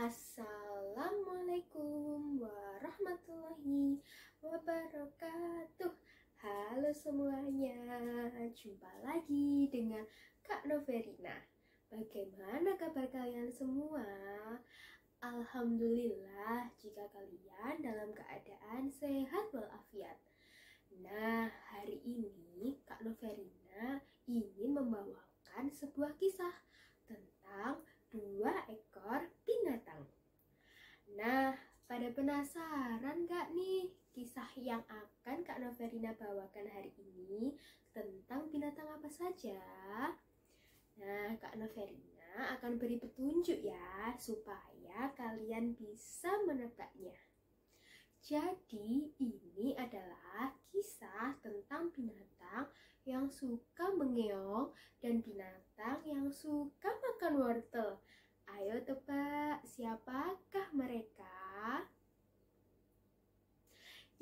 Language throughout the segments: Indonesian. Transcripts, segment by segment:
Assalamualaikum warahmatullahi wabarakatuh. Halo semuanya, jumpa lagi dengan Kak Noverina. Bagaimana kabar kalian semua? Alhamdulillah jika kalian dalam keadaan sehat walafiat. Nah, hari ini Kak Noverina ingin membawakan sebuah kisah tentang 2 ekor binatang. Nah, pada penasaran gak nih kisah yang akan Kak Noverina bawakan hari ini tentang binatang apa saja? Nah, Kak Noverina akan beri petunjuk ya supaya kalian bisa menebaknya. Jadi, ini adalah kisah tentang binatang yang suka mengeong dan binatang yang suka makan wortel. Ayo tebak, siapakah mereka?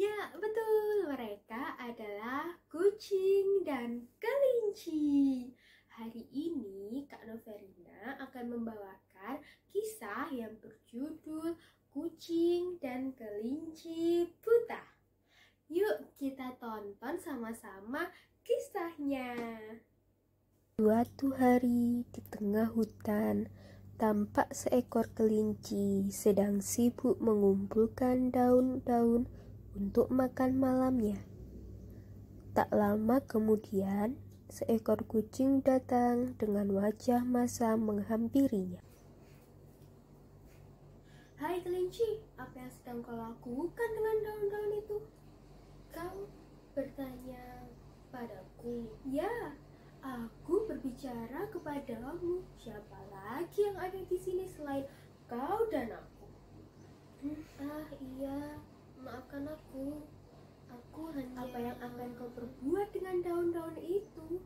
Ya, betul, mereka adalah kucing dan kelinci. Hari ini Kak Noverina akan membawakan kisah yang berjudul Kucing dan Kelinci Buta. Yuk kita tonton sama-sama kisahnya. Suatu hari di tengah hutan, tampak seekor kelinci sedang sibuk mengumpulkan daun-daun untuk makan malamnya. Tak lama kemudian, seekor kucing datang dengan wajah masam menghampirinya. Hai kelinci, apa yang sedang kau lakukan dengan daun-daun itu? Kau bertanya padaku. Ya, aku berbicara kepadamu. Siapa lagi yang ada di sini selain kau dan aku? Iya, maafkan aku. Aku hanya... Apa yang akan kau perbuat dengan daun-daun itu?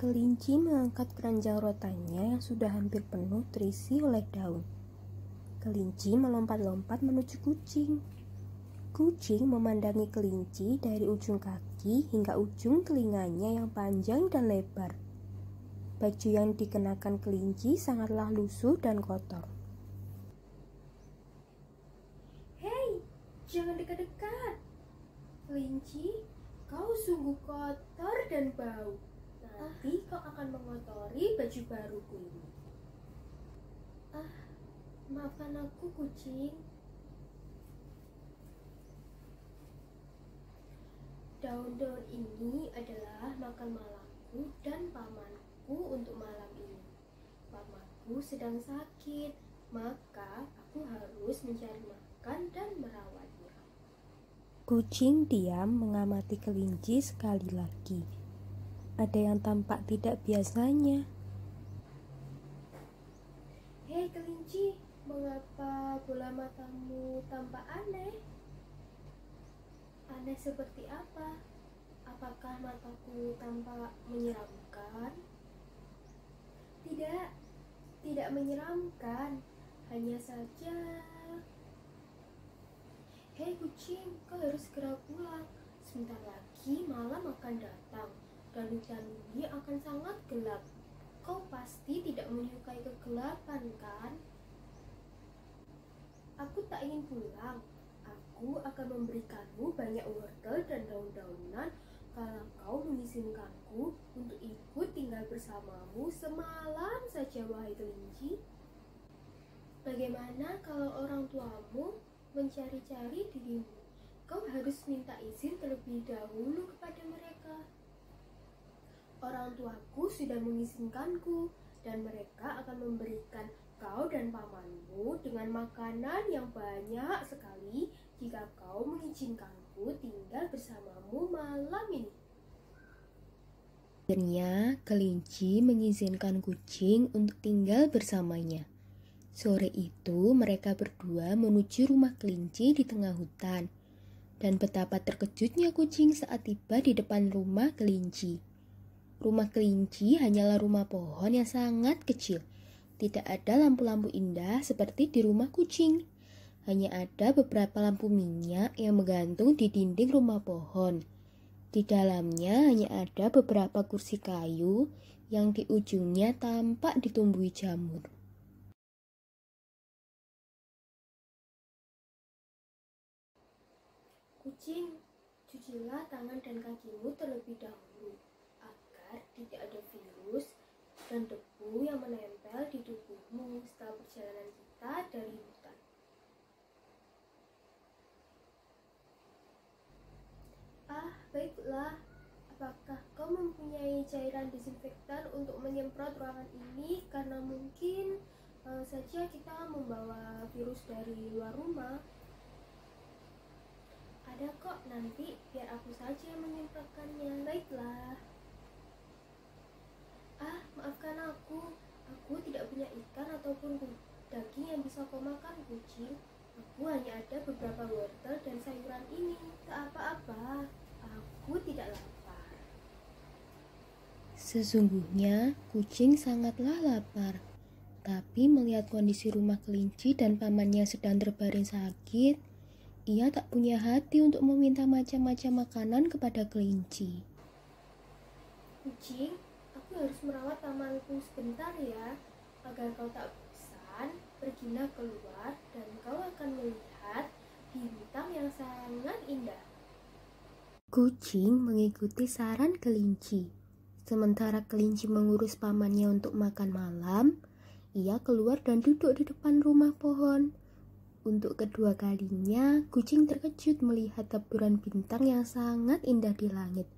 Kelinci mengangkat keranjang rotanya yang sudah hampir penuh terisi oleh daun. Kelinci melompat-lompat menuju kucing. Kucing memandangi kelinci dari ujung kaki hingga ujung telinganya yang panjang dan lebar. Baju yang dikenakan kelinci sangatlah lusuh dan kotor. Hei, jangan dekat-dekat. Kelinci, kau sungguh kotor dan bau. Nanti kau akan mengotori baju baruku ini. Maafkan aku kucing. Daun-daun ini adalah makan malamku dan pamanku untuk malam ini. Pamanku sedang sakit, maka aku harus mencari makan dan merawatnya. Kucing diam mengamati kelinci sekali lagi. Ada yang tampak tidak biasanya. Hei kelinci, mengapa bola matamu tampak aneh? Aneh seperti apa? Apakah mataku tampak menyeramkan? Tidak menyeramkan. Hanya saja... Hei kucing, kau harus segera pulang. Sebentar lagi malam akan datang dan hutan ini akan sangat gelap. Kau pasti tidak menyukai kegelapan, kan? Aku tak ingin pulang. Aku akan memberikanmu banyak wortel dan daun-daunan kalau kau mengizinkanku untuk ikut tinggal bersamamu semalam saja, wahai kelinci. Bagaimana kalau orang tuamu mencari-cari dirimu? Kau harus minta izin terlebih dahulu kepada mereka. Orang tuaku sudah mengizinkanku dan mereka akan memberikan kau dan pamanmu dengan makanan yang banyak sekali jika kau mengizinkanku tinggal bersamamu malam ini. Akhirnya, kelinci mengizinkan kucing untuk tinggal bersamanya. Sore itu, mereka berdua menuju rumah kelinci di tengah hutan. Dan betapa terkejutnya kucing saat tiba di depan rumah kelinci. Rumah kelinci hanyalah rumah pohon yang sangat kecil. Tidak ada lampu-lampu indah seperti di rumah kucing. Hanya ada beberapa lampu minyak yang menggantung di dinding rumah pohon. Di dalamnya hanya ada beberapa kursi kayu yang di ujungnya tampak ditumbuhi jamur. Kucing, cucilah tangan dan kakimu terlebih dahulu agar tidak ada virus dan debu yang menempel di tubuhmu setelah perjalanan kita dari hutan. Ah, baiklah. Apakah kau mempunyai cairan desinfektan untuk menyemprot ruangan ini? Karena mungkin saja kita membawa virus dari luar rumah. Ada kok, nanti biar aku saja yang menyemprotkannya. Baiklah. Ah, maafkan aku. Aku tidak punya ikan ataupun daging yang bisa kau makan, kucing. Aku hanya ada beberapa wortel dan sayuran ini. Tak apa-apa. Aku tidak lapar. Sesungguhnya kucing sangatlah lapar, tapi melihat kondisi rumah kelinci dan pamannya sedang terbaring sakit, ia tak punya hati untuk meminta macam-macam makanan kepada kelinci. Kucing, aku harus merawat pamanku sebentar ya. Agar kau tak bosan, pergilah keluar dan kau akan melihat bintang yang sangat indah. Kucing mengikuti saran kelinci. Sementara kelinci mengurus pamannya untuk makan malam, ia keluar dan duduk di depan rumah pohon. Untuk kedua kalinya, kucing terkejut melihat taburan bintang yang sangat indah di langit.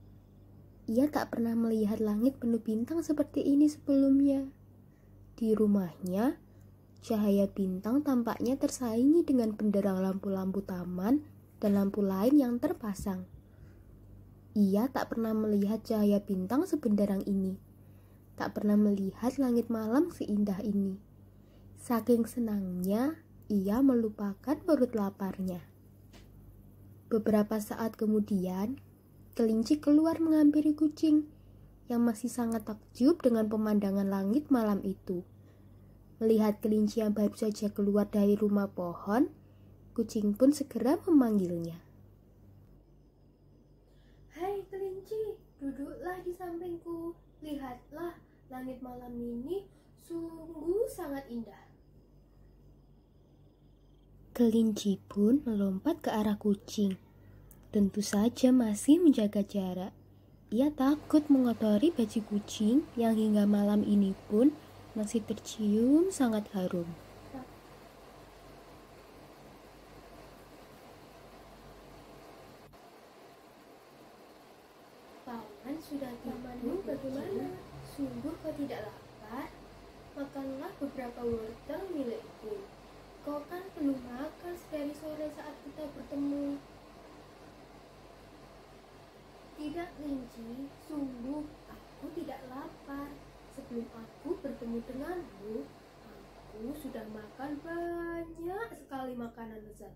Ia tak pernah melihat langit penuh bintang seperti ini sebelumnya. Di rumahnya, cahaya bintang tampaknya tersaingi dengan benderang lampu-lampu taman dan lampu lain yang terpasang. Ia tak pernah melihat cahaya bintang sebenderang ini. Tak pernah melihat langit malam seindah ini. Saking senangnya, ia melupakan perut laparnya. Beberapa saat kemudian, kelinci keluar menghampiri kucing yang masih sangat takjub dengan pemandangan langit malam itu. Melihat kelinci yang baru saja keluar dari rumah pohon, kucing pun segera memanggilnya. Hai kelinci, duduklah di sampingku. Lihatlah, langit malam ini sungguh sangat indah. Kelinci pun melompat ke arah kucing. Tentu saja masih menjaga jarak. Ia takut mengotori baju kucing yang hingga malam ini pun masih tercium sangat harum. Paman sudah tidur, bagaimana? Sungguh kau tidak lapar? Makanlah beberapa wortel milikku. Kau kan belum makan dari sore saat kita bertemu. Tidak, kelinci, sungguh aku tidak lapar. Sebelum aku bertemu denganmu, aku sudah makan banyak sekali makanan lezat.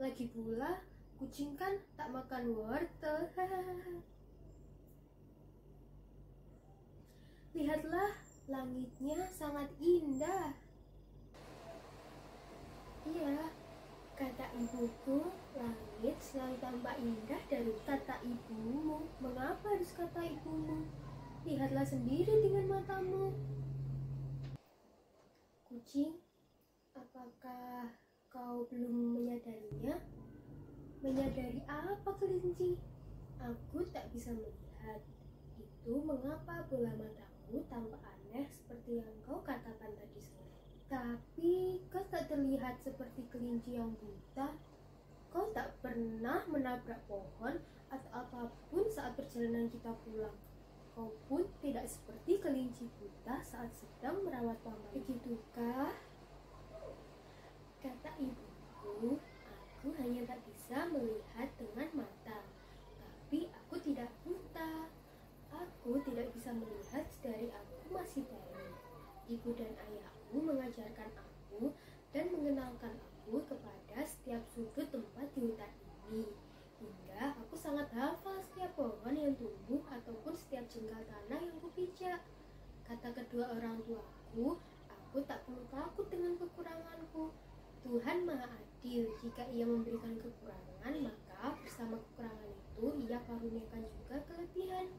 Lagi pula, kucing kan tak makan wortel. Lihatlah, langitnya sangat indah. Iya, kata ibuku, langit selalu tampak indah dari kata ibumu. Mengapa harus kata ibumu? Lihatlah sendiri dengan matamu. Kucing, apakah kau belum menyadarinya? Menyadari apa, kelinci? Aku tak bisa melihat. Itu mengapa bola mataku tampak aneh seperti yang kau katakan tadi sore. Tapi kau tak terlihat seperti kelinci yang buta. Kau tak pernah menabrak pohon atau apapun saat perjalanan kita pulang. Kau pun tidak seperti kelinci buta saat sedang merawat paman. Begitukah? Kata ibuku, aku hanya tak bisa melihat dengan mata. Tapi aku tidak buta. Aku tidak bisa melihat dari aku masih bayi. Ibu dan ayahku mengajarkan aku dan mengenalkan aku kepada setiap sudut tempat di hutan ini. Hingga aku sangat hafal setiap pohon yang tumbuh ataupun setiap jengkal tanah yang kupijak. Kata kedua orang tuaku, aku tak perlu takut dengan kekuranganku. Tuhan Maha Adil, jika Ia memberikan kekurangan, maka bersama kekurangan itu Ia karuniakan juga kelebihan.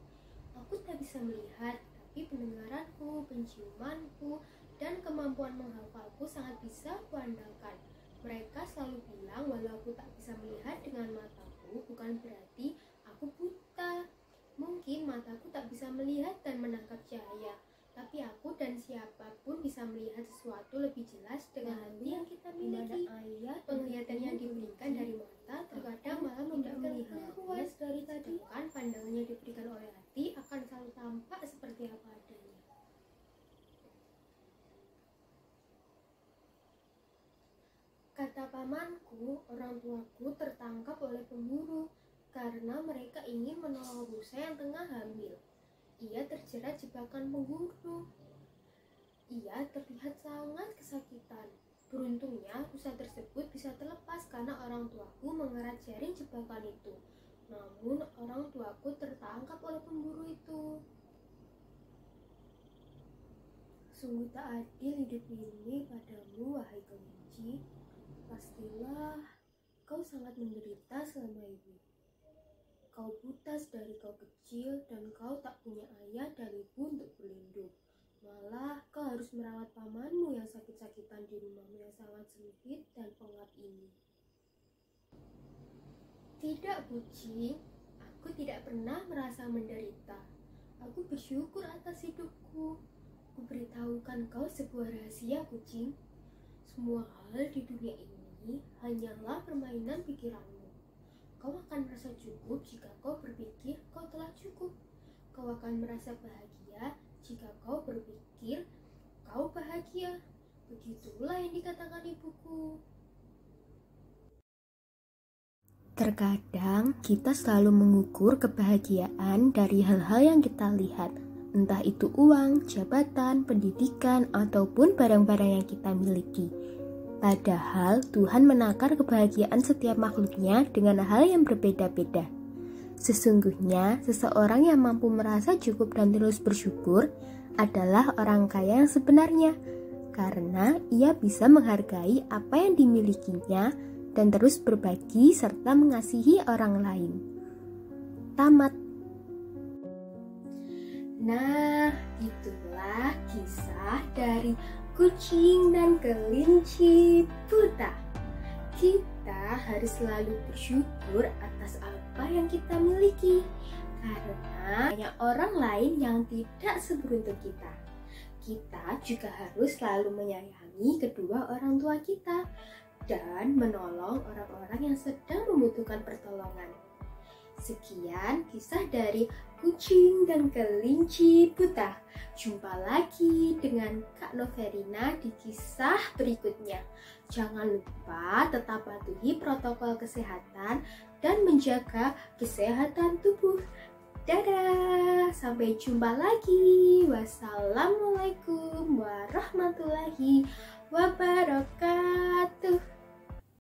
Aku tak bisa melihat, tapi pendengaranku, penciumanku, dan kemampuan menghafalku sangat bisa kuandalkan. Mereka selalu bilang walau aku tak bisa melihat dengan mataku, pamanku, orang tuaku tertangkap oleh pemburu karena mereka ingin menolong rusa yang tengah hamil. Ia terjerat jebakan pemburu. Ia terlihat sangat kesakitan. Beruntungnya rusa tersebut bisa terlepas karena orang tuaku mengerat jaring jebakan itu. Namun orang tuaku tertangkap oleh pemburu itu. Sungguh tak adil hidup ini padamu, wahai kelinci. Pastilah kau sangat menderita selama ini. Kau buta dari kau kecil dan kau tak punya ayah dan ibu untuk berlindung. Malah kau harus merawat pamanmu yang sakit-sakitan di rumahmu yang sangat sempit dan pengap ini. Tidak, kucing. Aku tidak pernah merasa menderita. Aku bersyukur atas hidupku. Kuberitahukan kau sebuah rahasia, kucing. Semua hal di dunia ini hanyalah permainan pikiranmu. Kau akan merasa cukup jika kau berpikir kau telah cukup. Kau akan merasa bahagia jika kau berpikir kau bahagia. Begitulah yang dikatakan ibuku. Terkadang kita selalu mengukur kebahagiaan dari hal-hal yang kita lihat. Entah itu uang, jabatan, pendidikan, ataupun barang-barang yang kita miliki. Padahal Tuhan menakar kebahagiaan setiap makhluknya dengan hal yang berbeda-beda. Sesungguhnya, seseorang yang mampu merasa cukup dan terus bersyukur adalah orang kaya yang sebenarnya, karena ia bisa menghargai apa yang dimilikinya dan terus berbagi serta mengasihi orang lain. Tamat. Nah, itulah kisah dari kucing dan kelinci buta. Kita harus selalu bersyukur atas apa yang kita miliki, karena banyak orang lain yang tidak seberuntung kita. Kita juga harus selalu menyayangi kedua orang tua kita dan menolong orang-orang yang sedang membutuhkan pertolongan. Sekian kisah dari kucing dan kelinci buta. Jumpa lagi dengan Kak Noverina di kisah berikutnya. Jangan lupa tetap patuhi protokol kesehatan dan menjaga kesehatan tubuh. Dadah, sampai jumpa lagi. Wassalamualaikum warahmatullahi wabarakatuh.